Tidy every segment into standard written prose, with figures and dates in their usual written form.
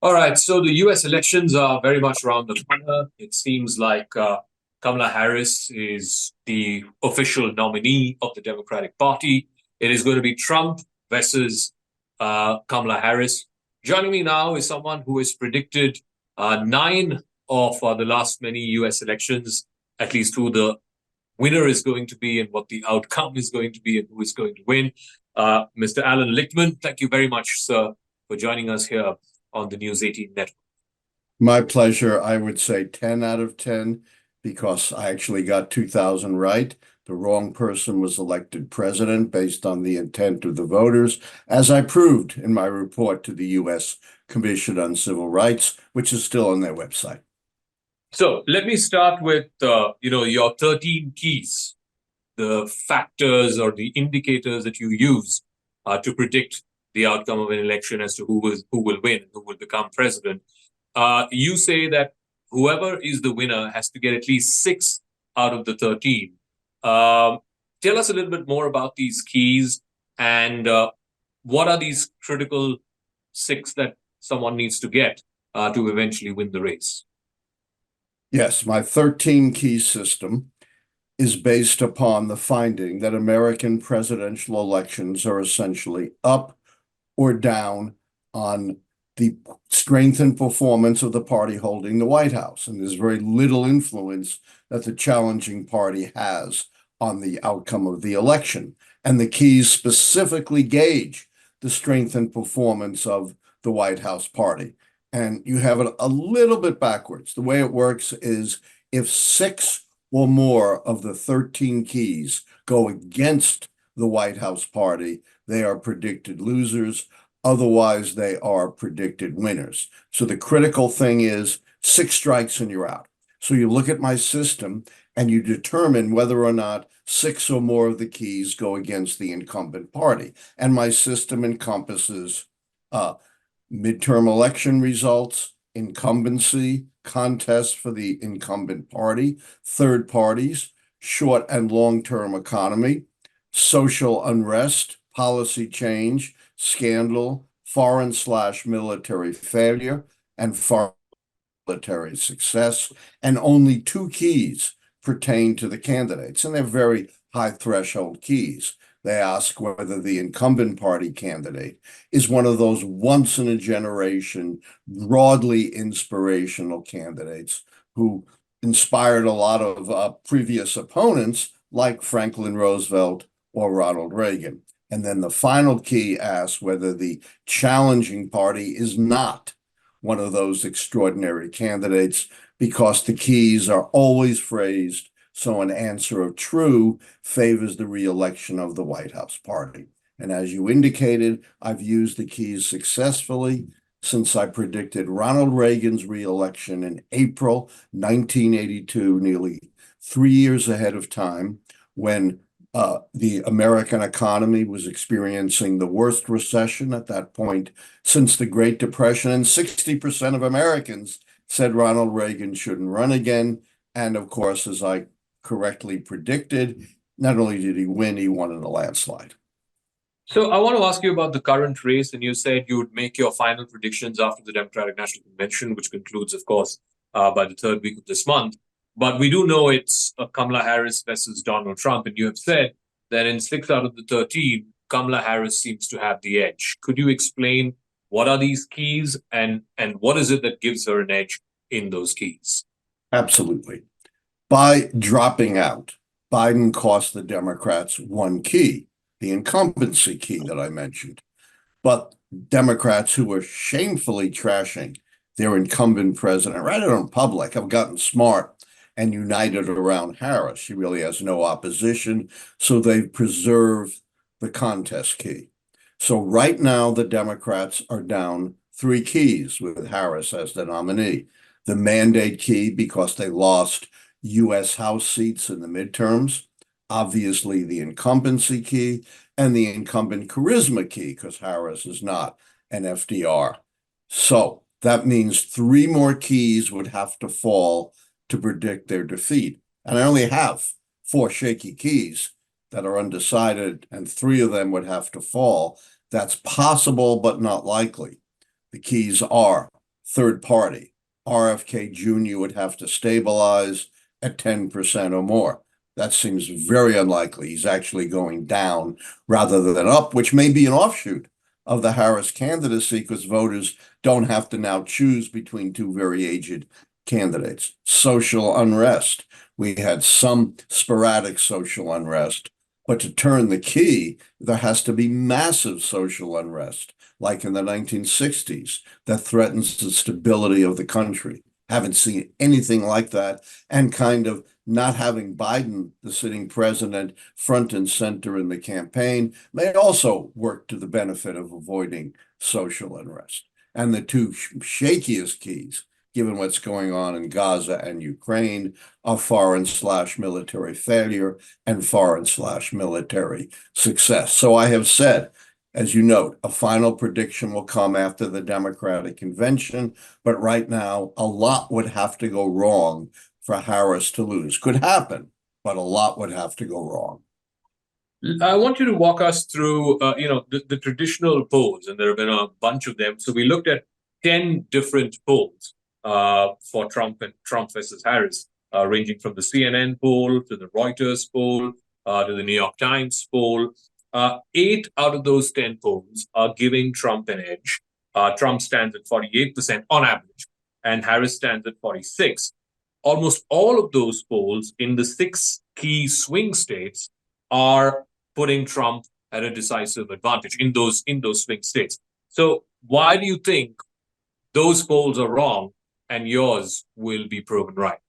All right, so the US elections are very much around the corner. It seems like Kamala Harris is the official nominee of the Democratic Party. It is going to be Trump versus Kamala Harris. Joining me now is someone who has predicted nine of the last many US elections, at least who the winner is going to be and what the outcome is going to be and who is going to win. Mr. Allan Lichtman, thank you very much, sir, for joining us here on the News 18 network. My pleasure. I would say 10 out of 10 because I actually got 2000 right. The wrong person was elected president based on the intent of the voters, as I proved in my report to the U.S. Commission on Civil Rights, which is still on their website. So let me start with your 13 keys, the factors or the indicators that you use to predict the outcome of an election as to who will win, who will become president. You say that whoever is the winner has to get at least 6 out of the 13. Tell us a little bit more about these keys and what are these critical 6 that someone needs to get to eventually win the race. Yes, my 13 key system is based upon the finding that American presidential elections are essentially up or down on the strength and performance of the party holding the White House. And there's very little influence that the challenging party has on the outcome of the election. And the keys specifically gauge the strength and performance of the White House party. And you have it a little bit backwards. The way it works is if 6 or more of the 13 keys go against the White House party, they are predicted losers. Otherwise, they are predicted winners. So the critical thing is 6 strikes and you're out. So you look at my system and you determine whether or not 6 or more of the keys go against the incumbent party. And my system encompasses midterm election results, incumbency, contests for the incumbent party, third parties, short and long-term economy, social unrest, policy change, scandal, foreign/military failure, and foreign military success. And only 2 keys pertain to the candidates, and they're very high threshold keys. They ask whether the incumbent party candidate is one of those once in a generation, broadly inspirational candidates who inspired a lot of previous opponents like Franklin Roosevelt or Ronald Reagan. And then the final key asks whether the challenging party is not one of those extraordinary candidates, because the keys are always phrased so an answer of true favors the re-election of the White House party. And as you indicated, I've used the keys successfully since I predicted Ronald Reagan's re-election in April 1982, nearly 3 years ahead of time, when the American economy was experiencing the worst recession at that point since the Great Depression, and 60% of Americans said Ronald Reagan shouldn't run again. And of course, as I correctly predicted, not only did he win, he won in a landslide. So I want to ask you about the current race, and you said you would make your final predictions after the Democratic National Convention, which concludes, of course, by the 3rd week of this month. But we do know it's Kamala Harris versus Donald Trump, and you have said that in 6 out of the 13, Kamala Harris seems to have the edge. Could you explain what are these keys and what is it that gives her an edge in those keys? Absolutely. By dropping out, Biden cost the Democrats 1 key, the incumbency key that I mentioned. But Democrats who were shamefully trashing their incumbent president right out in public have gotten smart and united around Harris. She really has no opposition, so they've preserved the contest key. So right now, the Democrats are down 3 keys with Harris as the nominee. The mandate key, because they lost U.S. House seats in the midterms, obviously the incumbency key, and the incumbent charisma key, because Harris is not an FDR. So that means 3 more keys would have to fall to predict their defeat. And I only have 4 shaky keys that are undecided, and 3 of them would have to fall. That's possible, but not likely. The keys are third party. RFK Jr. would have to stabilize at 10% or more. That seems very unlikely. He's actually going down rather than up, which may be an offshoot of the Harris candidacy because voters don't have to now choose between two very aged candidates. Social unrest. We had some sporadic social unrest, but to turn the key, there has to be massive social unrest, like in the 1960s, that threatens the stability of the country. Haven't seen anything like that, and kind of not having Biden, the sitting president, front and center in the campaign may also work to the benefit of avoiding social unrest. And the two shakiest keys, given what's going on in Gaza and Ukraine, are foreign/military failure and foreign/military success. So I have said, as you note, a final prediction will come after the Democratic convention, but right now, a lot would have to go wrong for Harris to lose. Could happen, but a lot would have to go wrong. I want you to walk us through, the traditional polls, and there have been a bunch of them. So we looked at 10 different polls for Trump and Trump versus Harris, ranging from the CNN poll to the Reuters poll to the New York Times poll. 8 out of those 10 polls are giving Trump an edge. Trump stands at 48% on average, and Harris stands at 46%. Almost all of those polls in the 6 key swing states are putting Trump at a decisive advantage in those swing states. So why do you think those polls are wrong and yours will be proven right?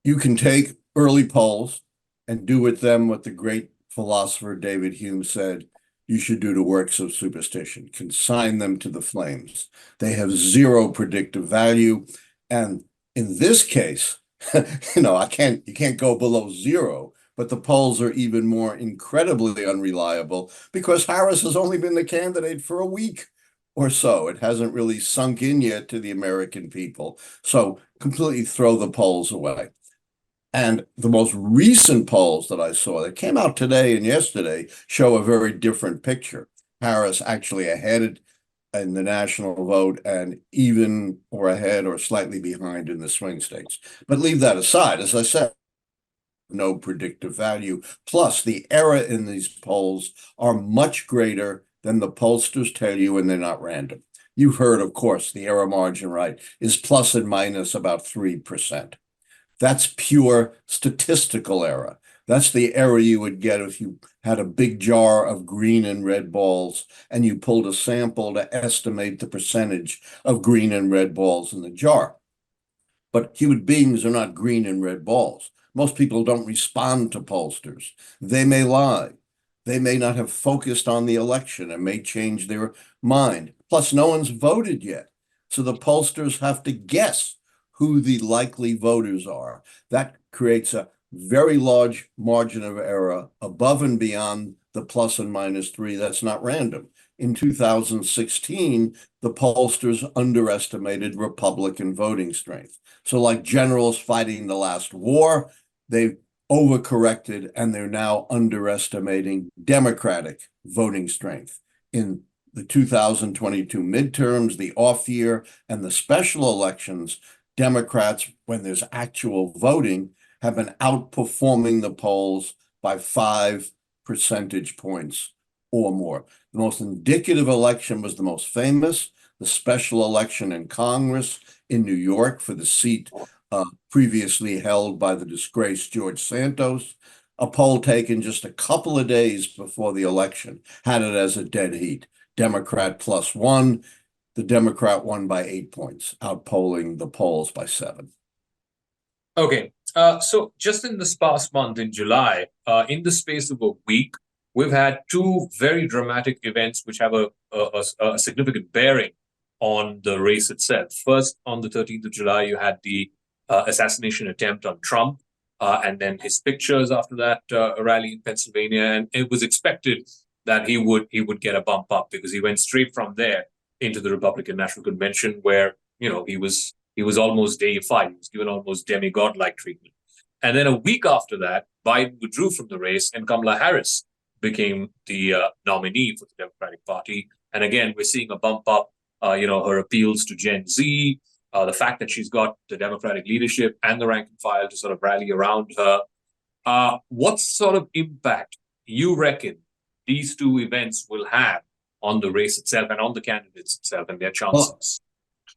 You can take early polls and do with them what the great philosopher David Hume said you should do to works of superstition: consign them to the flames. They have zero predictive value. And in this case, you can't go below zero, but the polls are even more incredibly unreliable because Harris has only been the candidate for a week or so. It hasn't really sunk in yet to the American people. So completely throw the polls away. And the most recent polls that I saw that came out today and yesterday show a very different picture. Harris actually ahead in the national vote and even or ahead or slightly behind in the swing states. But leave that aside. As I said, no predictive value. Plus, the error in these polls are much greater than the pollsters tell you, and they're not random. You've heard, of course, the error margin, right, is plus and minus about 3%. That's pure statistical error. That's the error you would get if you had a big jar of green and red balls and you pulled a sample to estimate the percentage of green and red balls in the jar. But human beings are not green and red balls. Most people don't respond to pollsters. They may lie. They may not have focused on the election and may change their mind. Plus, no one's voted yet. So the pollsters have to guess who the likely voters are. That creates a very large margin of error above and beyond the plus and minus 3. That's not random. In 2016, the pollsters underestimated Republican voting strength. So like generals fighting the last war, they overcorrected and they're now underestimating Democratic voting strength. In the 2022 midterms, the off year, and the special elections, Democrats, when there's actual voting, have been outperforming the polls by 5 percentage points or more. The most indicative election was the most famous, the special election in Congress in New York for the seat previously held by the disgraced George Santos. A poll taken just a couple of days before the election had it as a dead heat. Democrat +1. The Democrat won by 8 points, outpolling the polls by 7. Okay, so just in this past month, in July, in the space of a week, we've had 2 very dramatic events which have a significant bearing on the race itself. First, on the 13th of July, you had the assassination attempt on Trump, and then his pictures after that rally in Pennsylvania. And it was expected that he would get a bump up because he went straight from there into the Republican National Convention, where he was almost deified. He was given almost demigod-like treatment. And then a week after that, Biden withdrew from the race, and Kamala Harris became the nominee for the Democratic Party. And again, we're seeing a bump up her appeals to Gen Z, the fact that she's got the Democratic leadership and the rank and file to sort of rally around her. What sort of impact you reckon these two events will have on the race itself and on the candidates itself and their chances?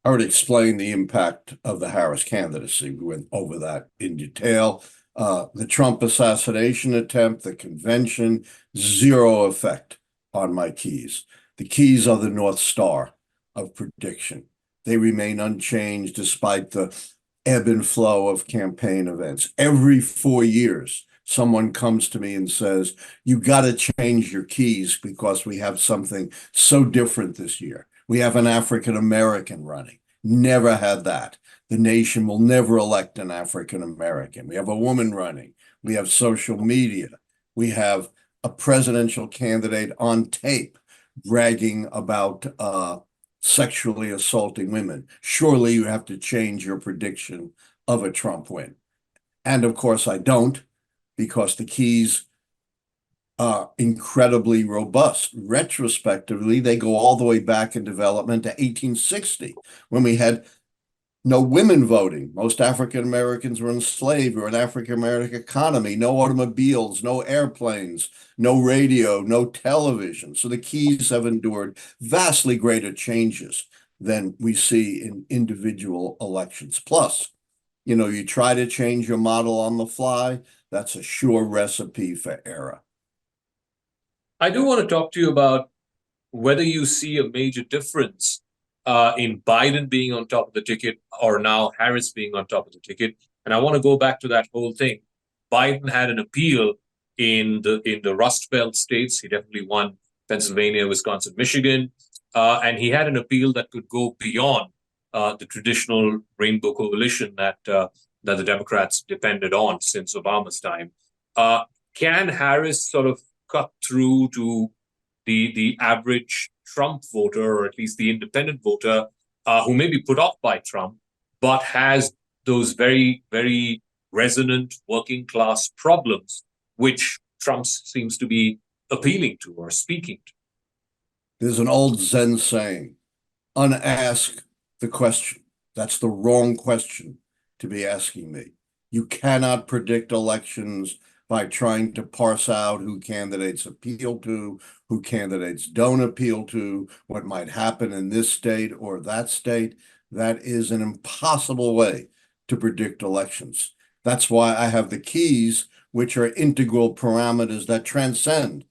I already explained the impact of the Harris candidacy. We went over that in detail. The Trump assassination attempt, the convention, zero effect on my keys. The keys are the North Star of prediction. They remain unchanged despite the ebb and flow of campaign events. Every 4 years, someone comes to me and says, you got to change your keys because we have something so different this year. We have an African American running. Never had that. The nation will never elect an African American. We have a woman running. We have social media. We have a presidential candidate on tape bragging about sexually assaulting women. Surely you have to change your prediction of a Trump win. And of course I don't, because the keys are incredibly robust. Retrospectively, they go all the way back in development to 1860, when we had no women voting. Most African Americans were enslaved. We were an African American economy, no automobiles, no airplanes, no radio, no television. So the keys have endured vastly greater changes than we see in individual elections. Plus, you try to change your model on the fly, that's a sure recipe for error. I do want to talk to you about whether you see a major difference in Biden being on top of the ticket or now Harris being on top of the ticket. And I want to go back to that whole thing. Biden had an appeal in the Rust Belt states. He definitely won Pennsylvania, Wisconsin, Michigan. And he had an appeal that could go beyond the traditional rainbow coalition that the Democrats depended on since Obama's time. Can Harris sort of cut through to the average Trump voter, or at least the independent voter, who may be put off by Trump, but has those very, very resonant working class problems, which Trump seems to be appealing to or speaking to? There's an old Zen saying, unask the question. That's the wrong question to be asking me. You cannot predict elections by trying to parse out who candidates appeal to, who candidates don't appeal to, what might happen in this state or that state. That is an impossible way to predict elections. That's why I have the keys, which are integral parameters that transcend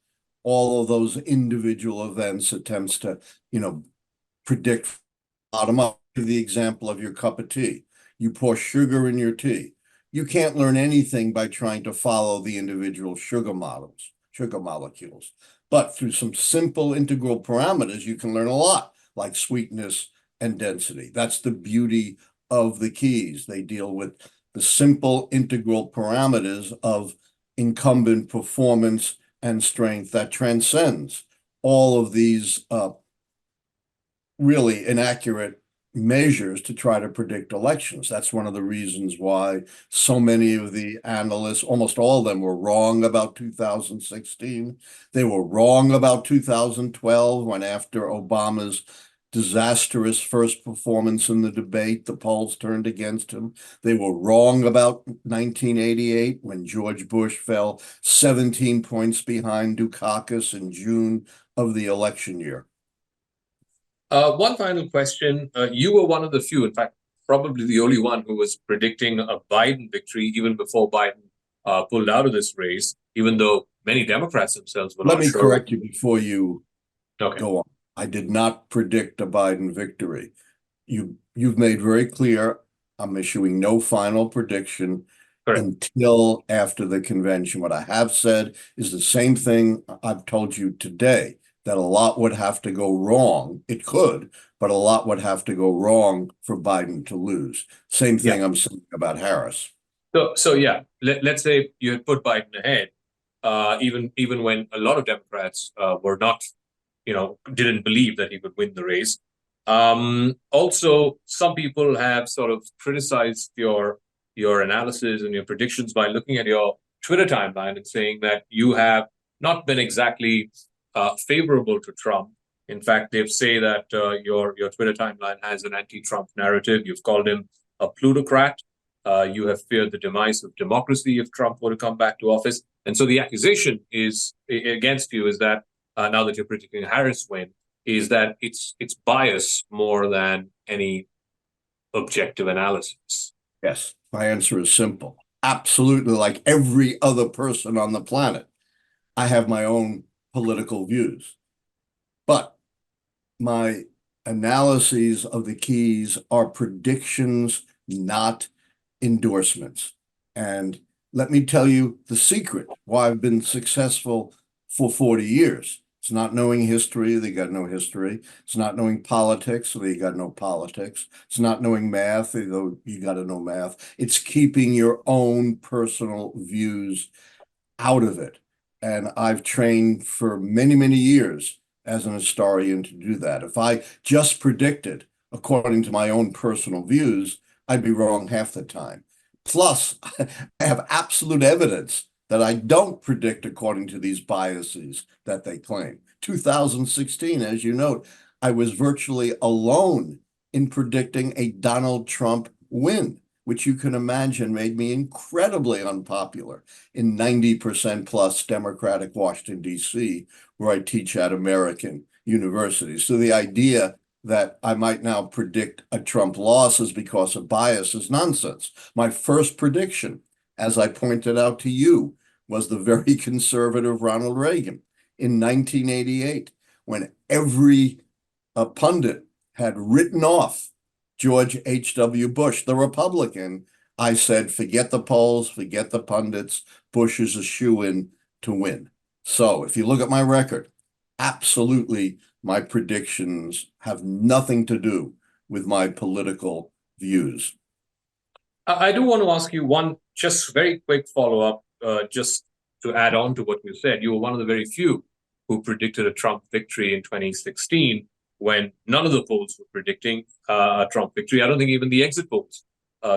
all of those individual events, attempts to, predict bottom up. To the example of your cup of tea. You pour sugar in your tea. You can't learn anything by trying to follow the individual sugar molecules. But through some simple integral parameters, you can learn a lot, like sweetness and density. That's the beauty of the keys. They deal with the simple integral parameters of incumbent performance and strength that transcends all of these really inaccurate measures to try to predict elections. That's one of the reasons why so many of the analysts, almost all of them, were wrong about 2016. They were wrong about 2012, when after Obama's disastrous first performance in the debate, the polls turned against him. They were wrong about 1988, when George Bush fell 17 points behind Dukakis in June of the election year. One final question. You were one of the few, in fact, probably the only one, who was predicting a Biden victory even before Biden pulled out of this race, even though many Democrats themselves were not sure. Let me correct you before you Okay. go on. I did not predict a Biden victory. You've made very clear I'm issuing no final prediction Correct. until after the convention. What I have said is the same thing I've told you today, that a lot would have to go wrong. It could, but a lot would have to go wrong for Biden to lose. Same thing I'm saying about Harris. So yeah, let's say you had put Biden ahead, even when a lot of Democrats were not, didn't believe that he would win the race. Also, some people have sort of criticized your analysis and your predictions by looking at your Twitter timeline and saying that you have not been exactly favorable to Trump In fact, they say that your Twitter timeline has an anti-Trump narrative. You've called him a plutocrat. You have feared the demise of democracy if Trump were to come back to office. And so the accusation is against you is that now that you're predicting Harris win, is that it's bias more than any objective analysis. Yes, my answer is simple. Absolutely, like every other person on the planet, I have my own political views. But my analyses of the keys are predictions, not endorsements. And let me tell you the secret why I've been successful for 40 years. It's not knowing history, they got no history. It's not knowing politics, so they got no politics. It's not knowing math, though you got to know math. It's keeping your own personal views out of it. And I've trained for many, many years as an historian to do that. If I just predicted according to my own personal views, I'd be wrong half the time. Plus, I have absolute evidence that I don't predict according to these biases that they claim. 2016, as you note, I was virtually alone in predicting a Donald Trump win, which you can imagine made me incredibly unpopular in 90% plus Democratic Washington, D.C., where I teach at American universities. So the idea that I might now predict a Trump loss is because of bias is nonsense. My first prediction, as I pointed out to you, was the very conservative Ronald Reagan in 1988, when every pundit had written off George H.W. Bush, the Republican. I said, forget the polls, forget the pundits. Bush is a shoo-in to win. So if you look at my record, absolutely my predictions have nothing to do with my political views. I do want to ask you one just very quick follow-up, just to add on to what you said. You were one of the very few who predicted a Trump victory in 2016 when none of the polls were predicting a Trump victory. I don't think even the exit polls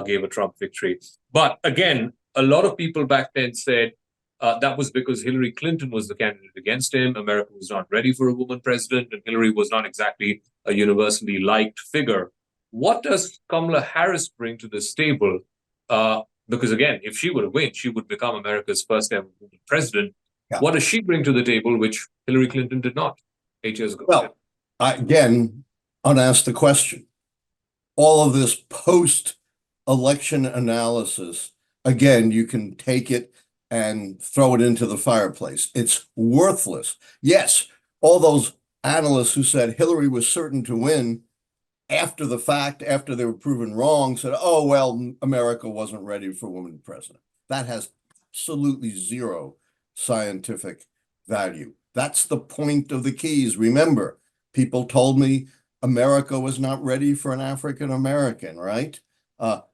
gave a Trump victory. But again, a lot of people back then said that was because Hillary Clinton was the candidate against him. America was not ready for a woman president, and Hillary was not exactly a universally liked figure. What does Kamala Harris bring to this table? Because again, if she were to win, she would become America's first ever woman president. Yeah. What does she bring to the table, which Hillary Clinton did not 8 years ago? Well, again, unasked the question. All of this post-election analysis, again, you can take it and throw it into the fireplace. It's worthless. Yes, all those analysts who said Hillary was certain to win after the fact, after they were proven wrong, said, oh, well, America wasn't ready for a woman president. That has absolutely zero scientific value. That's the point of the keys. Remember, people told me America was not ready for an African American, right?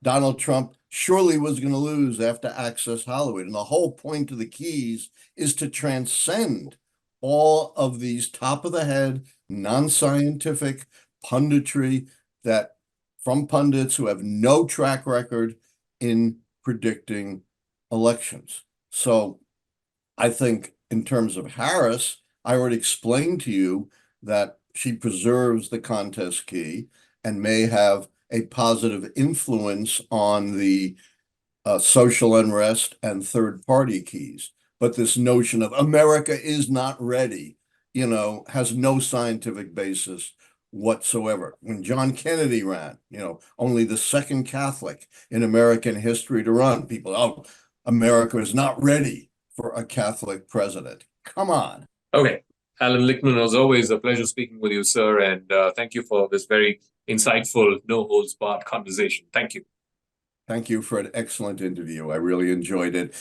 Donald Trump surely was going to lose after Access Hollywood. And the whole point of the keys is to transcend all of these top of the head, non-scientific punditry that from pundits who have no track record in predicting elections. So I think in terms of Harris, I already explained to you that she preserves the contest key and may have a positive influence on the social unrest and third-party keys. But this notion of America is not ready, has no scientific basis whatsoever. When John Kennedy ran, only the second Catholic in American history to run, people, oh, America is not ready for a Catholic president. Come on. Okay. Allan Lichtman, as always, a pleasure speaking with you, sir. And thank you for this very insightful, no-holds-barred conversation. Thank you. Thank you for an excellent interview. I really enjoyed it.